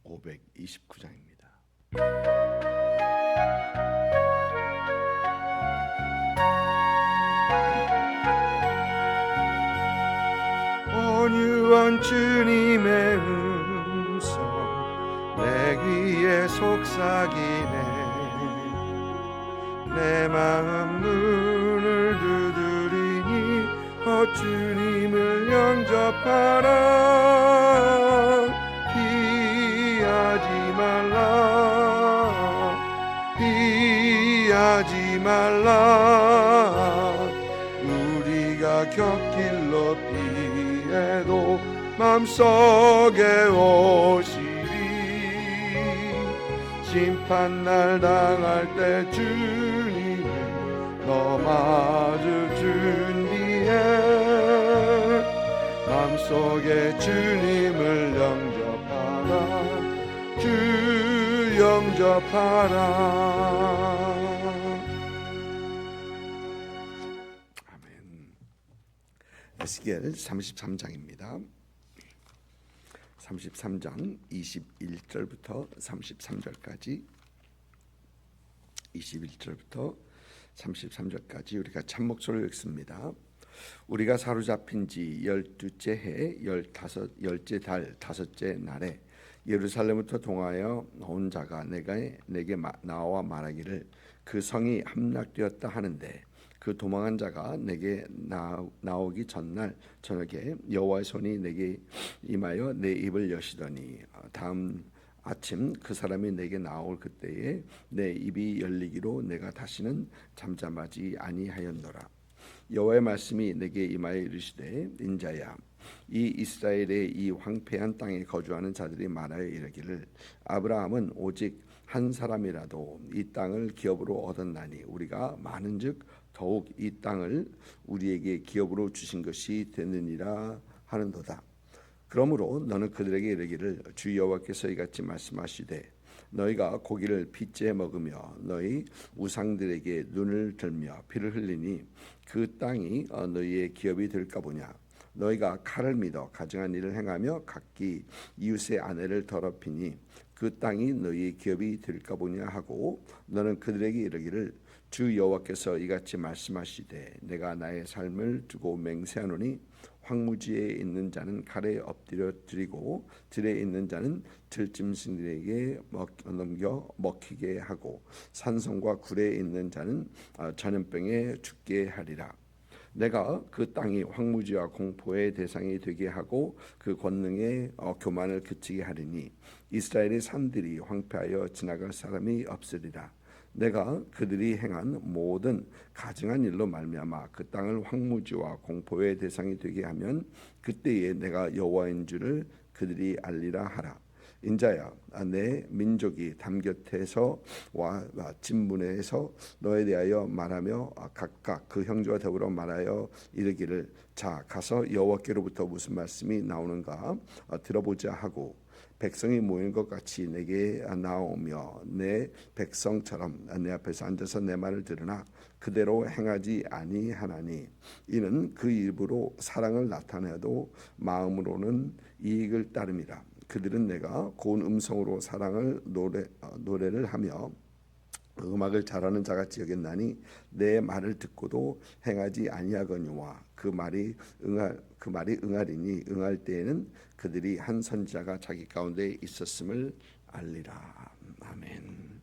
529장입니다. 온유한 주님의 음성 내 귀에 속삭이네. 내 마음 문을 두드리니 주님을 영접하라. 피하지 말라, 피하지 말라. 우리가 곁길로 피해도 맘속에 오시리. 심판날 당할 때 주님을 너 맞을 준비해. 맘속에 주님을 영접하라. 주 영접하라. 아멘. 에스겔 33장입니다. 33장 21절부터 33절까지 21절부터 33절까지 우리가 참목소리를 읽습니다. 우리가 사로잡힌 지 12째 해 15째 달 5째 날에 예루살렘부터 동하여 온 자가 내게 나와 말하기를 그 성이 함락되었다 하는데, 그 도망한 자가 내게 나오기 전날 저녁에 여호와의 손이 내게 임하여 내 입을 여시더니, 다음 아침 그 사람이 내게 나올 그때에 내 입이 열리기로 내가 다시는 잠잠하지 아니하였노라. 여호와의 말씀이 내게 임하여 이르시되, 인자야, 이 이스라엘의 이 황폐한 땅에 거주하는 자들이 말하여 이르기를, 아브라함은 오직 한 사람이라도 이 땅을 기업으로 얻었나니 우리가 많은즉 더욱 이 땅을 우리에게 기업으로 주신 것이 되느니라 하는도다. 그러므로 너는 그들에게 이르기를, 주 여호와께서 이같이 말씀하시되, 너희가 고기를 핏째 먹으며 너희 우상들에게 눈을 들며 피를 흘리니 그 땅이 너희의 기업이 될까 보냐. 너희가 칼을 믿어 가증한 일을 행하며 각기 이웃의 아내를 더럽히니 그 땅이 너희의 기업이 될까 보냐 하고, 너는 그들에게 이르기를, 주 여호와께서 이같이 말씀하시되, 내가 나의 삶을 두고 맹세하노니 황무지에 있는 자는 칼에 엎드려 드리고 들에 있는 자는 들짐승들에게 넘겨 먹히게 하고 산성과 굴에 있는 자는 전염병에 죽게 하리라. 내가 그 땅이 황무지와 공포의 대상이 되게 하고 그 권능의 교만을 그치게 하리니 이스라엘의 산들이 황폐하여 지나갈 사람이 없으리라. 내가 그들이 행한 모든 가증한 일로 말미암아 그 땅을 황무지와 공포의 대상이 되게 하면 그때에 내가 여호와인 줄을 그들이 알리라 하라. 인자야, 내 민족이 담곁에서 와 진문에서 너에 대하여 말하며 각각 그 형제와 더불어 말하여 이르기를, 자 가서 여호와께로부터 무슨 말씀이 나오는가 들어보자 하고, 백성이 모인 것 같이 내게 나오며 내 백성처럼 내 앞에서 앉아서 내 말을 들으나 그대로 행하지 아니하나니, 이는 그 입으로 사랑을 나타내도 마음으로는 이익을 따름이라. 그들은 내가 고운 음성으로 사랑을 노래를 하며 음악을 잘하는 자같이 여겼나니 내 말을 듣고도 행하지 아니하거니와 그 말이 응하리니 응할 때에는 그들이 한 선지자가 자기 가운데 있었음을 알리라. 아멘.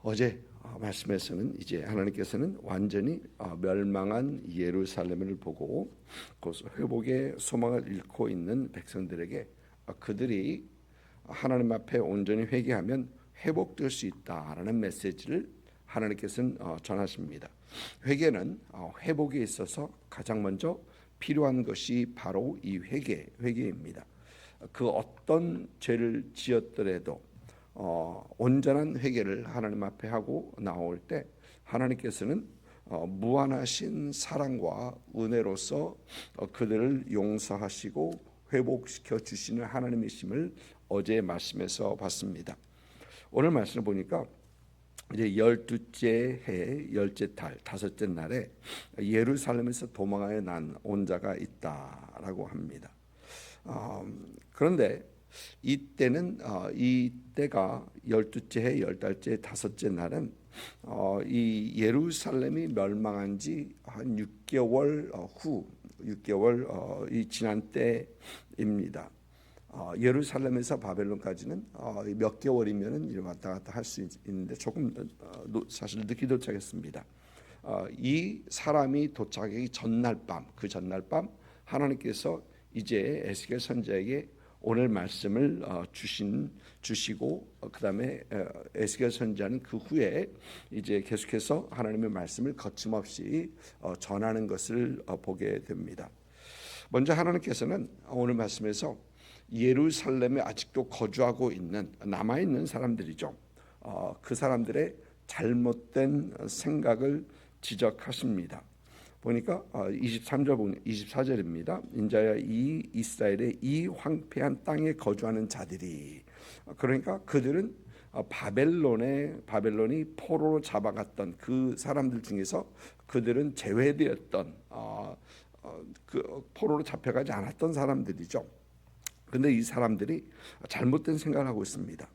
어제 말씀에서는 이제 하나님께서는 완전히 멸망한 예루살렘을 보고 그 회복의 소망을 잃고 있는 백성들에게 그들이 하나님 앞에 온전히 회개하면 회복될 수 있다라는 메시지를 하나님께서는 전하십니다. 회개는 회복에 있어서 가장 먼저 필요한 것이 바로 이 회개입니다. 그 어떤 죄를 지었더라도 온전한 회개를 하나님 앞에 하고 나올 때 하나님께서는 무한하신 사랑과 은혜로서 그들을 용서하시고 회복시켜 주시는 하나님이심을 어제 말씀에서 봤습니다. 오늘 말씀을 보니까 이제 12째 해 10째 달 5째 날에 예루살렘에서 도망하여 난 온 자가 있다라고 합니다. 그런데 이때는 이때가 12째 해 10달째 다섯째 날은 이 예루살렘이 멸망한 지 한 6개월 후 6개월 이 지난 때입니다. 예루살렘에서 바벨론까지는 몇 개월이면은 이렇게 왔다 갔다 할 수 있는데 조금 사실 늦게 도착했습니다. 이 사람이 도착하기 전날 밤, 그 전날 밤 하나님께서 이제 에스겔 선지자에게 오늘 말씀을 주시고 그다음에 에스겔 선지자는 그 후에 이제 계속해서 하나님의 말씀을 거침없이 전하는 것을 보게 됩니다. 먼저 하나님께서는 오늘 말씀에서 예루살렘에 아직도 거주하고 있는 남아 있는 사람들이죠. 그 사람들의 잘못된 생각을 지적하십니다. 보니까 23절 24절입니다. 인자야 이 이스라엘의 이 황폐한 땅에 거주하는 자들이, 그러니까 그들은 바벨론이 포로로 잡아갔던 그 사람들 중에서 그들은 제외되었던 그 포로로 잡혀가지 않았던 사람들이죠. 그런데 이 사람들이 잘못된 생각을 하고 있습니다.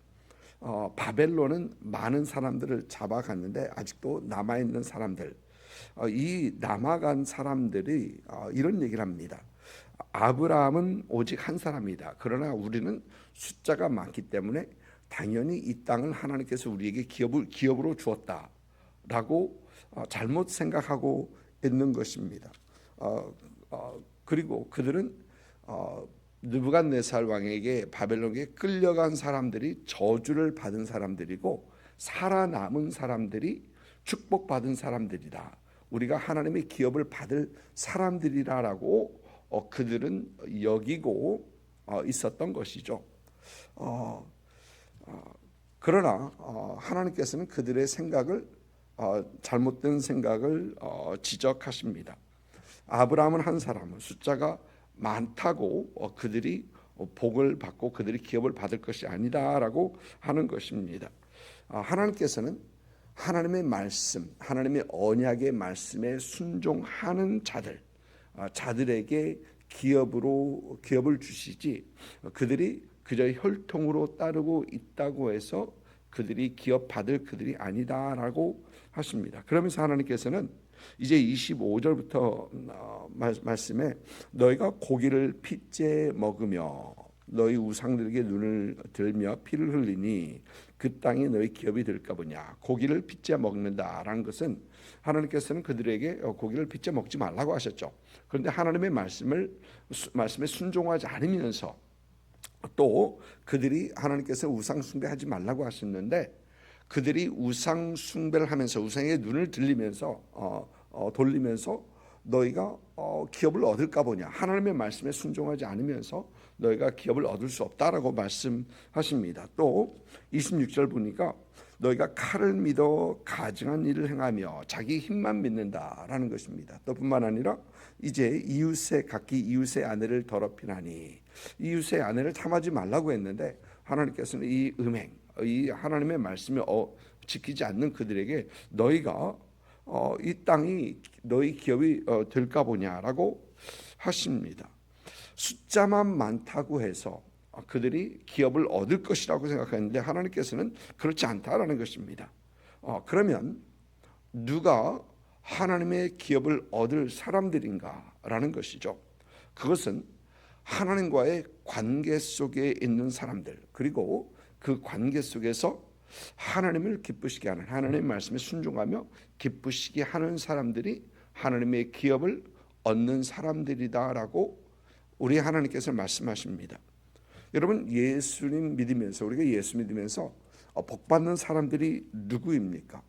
바벨론은 많은 사람들을 잡아갔는데 아직도 남아있는 사람들, 이 남아간 사람들이 이런 얘기를 합니다. 아브라함은 오직 한 사람이다. 그러나 우리는 숫자가 많기 때문에 당연히 이 땅을 하나님께서 우리에게 기업으로 주었다라고 잘못 생각하고 있는 것입니다. 그리고 그들은 느부갓네살 왕에게 바벨론에 끌려간 사람들이 저주를 받은 사람들이고 살아남은 사람들이 축복받은 사람들이다. 우리가 하나님의 기업을 받을 사람들이라고 그들은 여기고 있었던 것이죠. 그러나 하나님께서는 그들의 생각을 잘못된 생각을 지적하십니다. 아브라함은 한 사람은 숫자가 많다고 그들이 복을 받고 그들이 기업을 받을 것이 아니다라고 하는 것입니다. 하나님께서는 하나님의 말씀, 하나님의 언약의 말씀에 순종하는 자들에게 기업을 주시지, 그들이 그저 혈통으로 따르고 있다고 해서 그들이 기업 받을 그들이 아니다라고 하십니다. 그러면서 하나님께서는 이제 25절부터 말씀에 너희가 고기를 핏째 먹으며 너희 우상들에게 눈을 들며 피를 흘리니 그 땅이 너희 기업이 될까 보냐. 고기를 핏째 먹는다라는 것은 하나님께서는 그들에게 고기를 핏째 먹지 말라고 하셨죠. 그런데 하나님의 말씀에 순종하지 않으면서 또 그들이 하나님께서 우상 숭배하지 말라고 하셨는데 그들이 우상 숭배를 하면서 우상의 눈을 돌리면서 너희가 기업을 얻을까 보냐. 하나님의 말씀에 순종하지 않으면서 너희가 기업을 얻을 수 없다라고 말씀하십니다. 또 26절 보니까 너희가 칼을 믿어 가증한 일을 행하며 자기 힘만 믿는다라는 것입니다. 또 뿐만 아니라 이제 각기 이웃의 아내를 더럽히나니, 이웃의 아내를 탐하지 말라고 했는데 하나님께서는 이 하나님의 말씀을 지키지 않는 그들에게 너희가 이 땅이 너희 기업이 될까 보냐라고 하십니다. 숫자만 많다고 해서 그들이 기업을 얻을 것이라고 생각했는데 하나님께서는 그렇지 않다라는 것입니다. 그러면 누가 하나님의 기업을 얻을 사람들인가라는 것이죠. 그것은 하나님과의 관계 속에 있는 사람들, 그리고 그 관계 속에서 하나님을 기쁘시게 하는, 하나님의 말씀에 순종하며 기쁘시게 하는 사람들이 하나님의 기업을 얻는 사람들이다라고 우리 하나님께서 말씀하십니다. 여러분, 예수님 믿으면서, 우리가 예수 믿으면서 복받는 사람들이 누구입니까?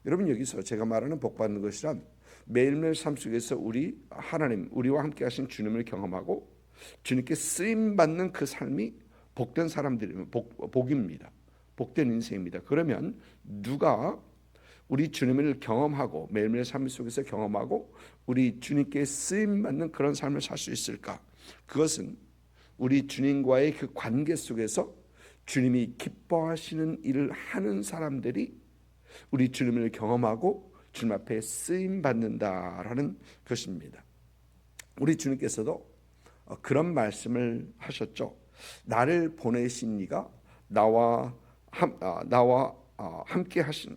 여러분, 여기서 제가 말하는 복받는 것이란 매일매일 삶 속에서 우리와 함께 하신 주님을 경험하고 주님께 쓰임받는 그 삶이 복된 사람들이면 복입니다. 복된 인생입니다. 그러면 누가 우리 주님을 경험하고 매일매일 삶 속에서 경험하고 우리 주님께 쓰임받는 그런 삶을 살 수 있을까? 그것은 우리 주님과의 그 관계 속에서 주님이 기뻐하시는 일을 하는 사람들이 우리 주님을 경험하고 주님 앞에 쓰임받는다라는 것입니다. 우리 주님께서도 그런 말씀을 하셨죠. 나를 보내신 이가 함께 하신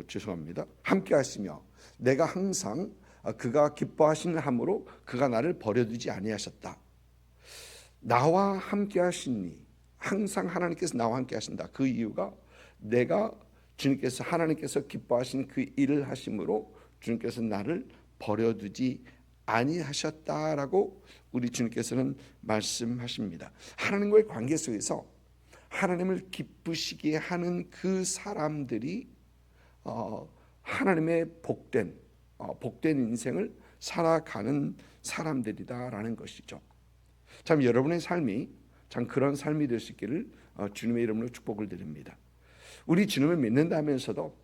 죄송합니다. 함께 하시며 내가 항상 그가 기뻐하시는 함으로 그가 나를 버려두지 아니하셨다. 나와 함께 하시니, 항상 하나님께서 나와 함께 하신다. 그 이유가 내가 주님께서 하나님께서 기뻐하신 그 일을 하심으로 주님께서 나를 버려두지 아니하셨다라고 우리 주님께서는 말씀하십니다. 하나님과의 관계 속에서 하나님을 기쁘시게 하는 그 사람들이 하나님의 복된 인생을 살아가는 사람들이다라는 것이죠. 참 여러분의 삶이 참 그런 삶이 될 수 있기를 주님의 이름으로 축복을 드립니다. 우리 주님을 믿는다면서도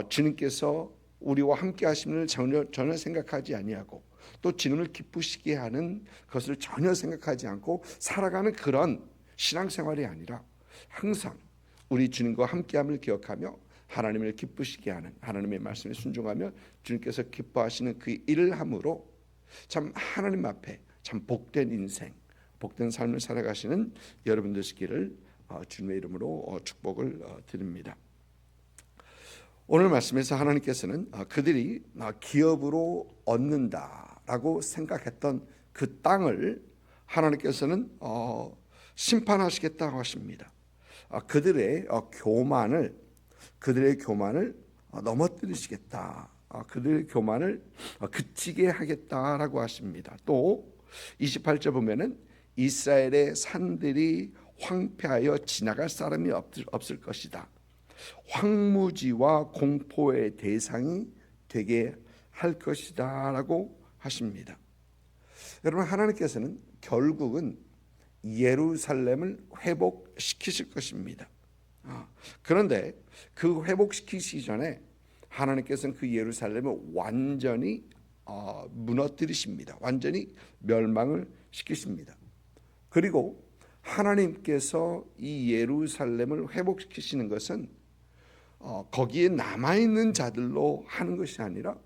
주님께서 우리와 함께 하심을 전혀 생각하지 아니하고 또 주님을 기쁘시게 하는 것을 전혀 생각하지 않고 살아가는 그런 신앙생활이 아니라 항상 우리 주님과 함께함을 기억하며 하나님을 기쁘시게 하는, 하나님의 말씀에 순종하며 주님께서 기뻐하시는 그 일을 함으로 참 하나님 앞에 참 복된 인생, 복된 삶을 살아가시는 여러분 되시기를 주님의 이름으로 축복을 드립니다. 오늘 말씀에서 하나님께서는 그들이 기업으로 얻는다라고 생각했던 그 땅을 하나님께서는 심판하시겠다고 하십니다. 그들의 교만을 넘어뜨리시겠다. 그들의 교만을 그치게 하겠다라고 하십니다. 또 28절 보면은 이스라엘의 산들이 황폐하여 지나갈 사람이 없을 것이다. 황무지와 공포의 대상이 되게 할 것이다 라고 하십니다. 여러분, 하나님께서는 결국은 예루살렘을 회복시키실 것입니다. 그런데 그 회복시키시기 전에 하나님께서는 그 예루살렘을 완전히 무너뜨리십니다. 완전히 멸망을 시키십니다. 그리고 하나님께서 이 예루살렘을 회복시키시는 것은 거기에 남아있는 자들로 하는 것이 아니라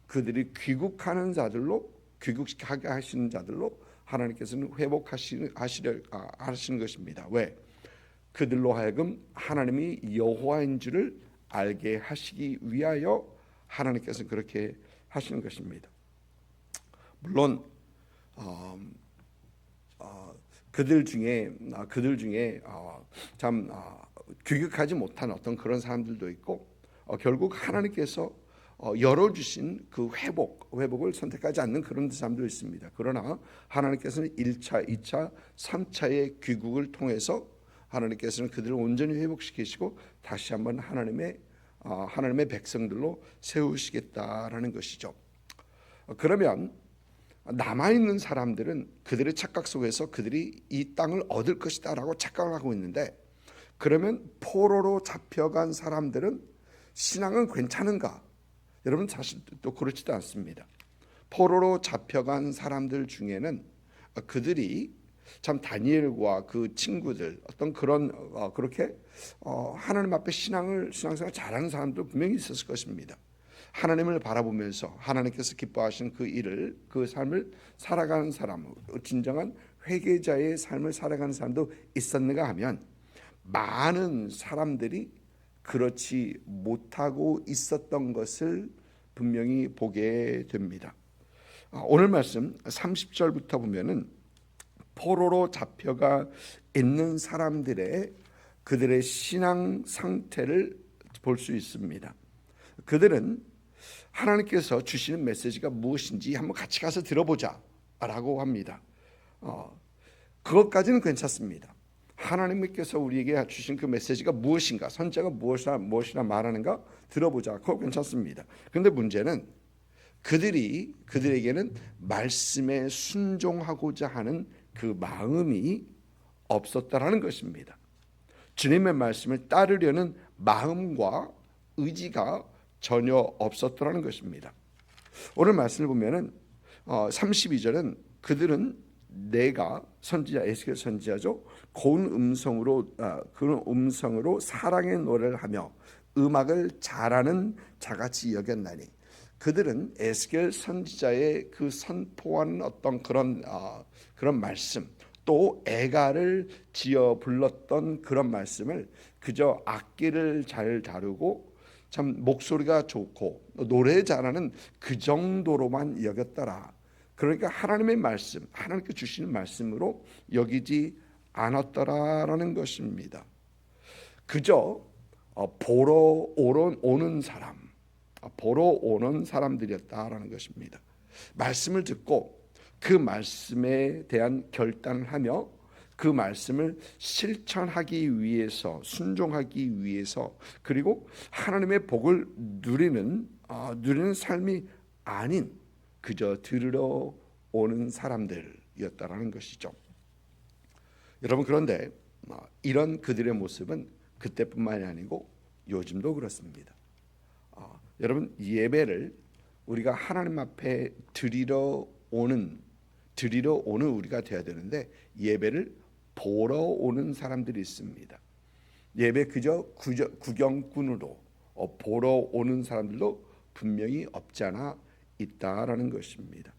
그들이 귀국하는 자들로, 귀국하게 하시는 자들로 하나님께서는 회복하시는 것입니다. 왜? 그들로 하여금 하나님이 여호와인 줄을 알게 하시기 위하여 하나님께서는 그렇게 하시는 것입니다. 물론 그들 중에 참 귀국하지 못한 어떤 그런 사람들도 있고 결국 하나님께서 열어주신 그 회복을 선택하지 않는 그런 사람도 있습니다. 그러나 하나님께서는 1차, 2차, 3차의 귀국을 통해서 하나님께서는 그들을 온전히 회복시키시고 다시 한번 하나님의 백성들로 세우시겠다라는 것이죠. 그러면 남아있는 사람들은 그들의 착각 속에서 그들이 이 땅을 얻을 것이다 라고 착각을 하고 있는데, 그러면 포로로 잡혀간 사람들은 신앙은 괜찮은가? 여러분, 사실 또 그렇지도 않습니다. 포로로 잡혀간 사람들 중에는 그들이 참 다니엘과 그 친구들 어떤 그런 그렇게 하나님 앞에 신앙생활 잘하는 사람도 분명히 있었을 것입니다. 하나님을 바라보면서 하나님께서 기뻐하시는 그 삶을 살아가는 사람, 진정한 회개자의 삶을 살아가는 사람도 있었는가 하면 많은 사람들이 그렇지 못하고 있었던 것을 분명히 보게 됩니다. 오늘 말씀 30절부터 보면은 포로로 잡혀가 있는 그들의 신앙 상태를 볼 수 있습니다. 그들은 하나님께서 주시는 메시지가 무엇인지 한번 같이 가서 들어보자 라고 합니다. 그것까지는 괜찮습니다. 하나님께서 우리에게 주신 그 메시지가 무엇인가, 선자가 무엇이나 말하는가 들어보자. 그거 괜찮습니다. 그런데 문제는 그들에게는 말씀에 순종하고자 하는 그 마음이 없었다라는 것입니다. 주님의 말씀을 따르려는 마음과 의지가 전혀 없었다라는 것입니다. 오늘 말씀을 보면은 32절은 그들은 내가 선지자 에스겔 선지자죠. 고운 음성으로 사랑의 노래를 하며 음악을 잘하는 자같이 여겼나니, 그들은 에스겔 선지자의 그 선포하는 어떤 그런 그런 말씀, 또 애가를 지어 불렀던 그런 말씀을 그저 악기를 잘 다루고 참 목소리가 좋고 노래 잘하는 그 정도로만 여겼더라. 그러니까 하나님의 말씀, 하나님께 주시는 말씀으로 여기지 않았더라라는 것입니다. 그저 보러 오는 사람, 보러 오는 사람들이었다라는 것입니다. 말씀을 듣고 그 말씀에 대한 결단을 하며 그 말씀을 실천하기 위해서, 순종하기 위해서, 그리고 하나님의 복을 누리는 삶이 아닌 그저 들으러 오는 사람들이었다라는 것이죠. 여러분, 그런데 이런 그들의 모습은 그때뿐만이 아니고 요즘도 그렇습니다. 여러분, 예배를 우리가 하나님 앞에 드리러 오는 우리가 되어야 되는데 예배를 보러 오는 사람들이 있습니다. 예배 그저 구경꾼으로 보러 오는 사람들도 분명히 없지 않아 있다라는 것입니다.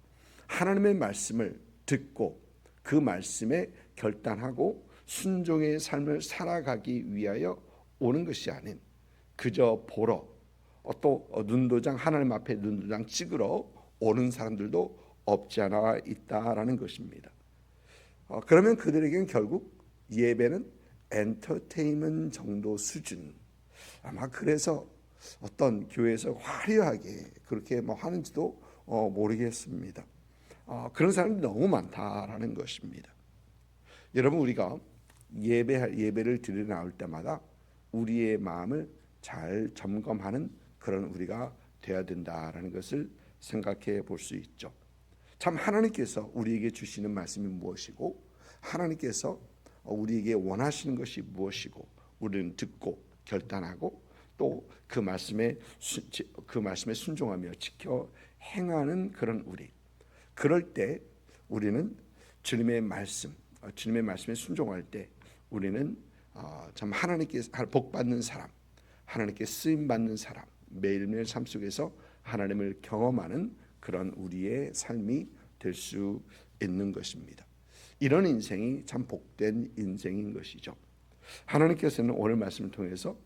하나님의 말씀을 듣고 그 말씀에 결단하고 순종의 삶을 살아가기 위하여 오는 것이 아닌 그저 보러 또 눈도장, 하나님 앞에 눈도장 찍으러 오는 사람들도 없지 않아 있다라는 것입니다. 그러면 그들에게는 결국 예배는 엔터테인먼트 정도 수준, 아마 그래서 어떤 교회에서 화려하게 그렇게 하는지도 모르겠습니다. 그런 사람이 너무 많다라는 것입니다. 여러분, 우리가 예배를 드리러 나올 때마다 우리의 마음을 잘 점검하는 그런 우리가 되어야 된다라는 것을 생각해 볼 수 있죠. 참 하나님께서 우리에게 주시는 말씀이 무엇이고 하나님께서 우리에게 원하시는 것이 무엇이고 우리는 듣고 결단하고 또 그 말씀에 순종하며 지켜 행하는 그런 우리. 그럴 때 우리는 주님의 말씀에 순종할 때 우리는 참 하나님께 복 받는 사람, 하나님께 쓰임 받는 사람, 매일매일 삶 속에서 하나님을 경험하는 그런 우리의 삶이 될 수 있는 것입니다. 이런 인생이 참 복된 인생인 것이죠. 하나님께서는 오늘 말씀을 통해서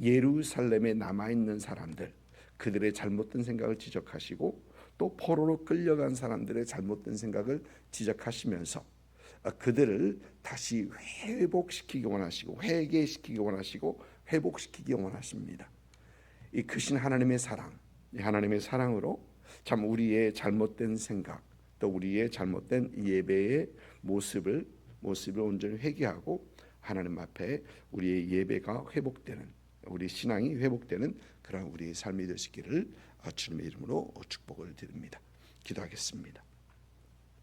예루살렘에 남아있는 사람들, 그들의 잘못된 생각을 지적하시고 또 포로로 끌려간 사람들의 잘못된 생각을 지적하시면서 그들을 다시 회복시키기 원하시고 회개시키기 원하시고 회복시키기 원하십니다. 이 크신 하나님의 사랑, 이 하나님의 사랑으로 참 우리의 잘못된 생각 또 우리의 잘못된 예배의 모습을 온전히 회개하고 하나님 앞에 우리의 예배가 회복되는 우리 신앙이 회복되는 그런 우리의 삶이 되시기를 주님의 이름으로 축복을 드립니다. 기도하겠습니다.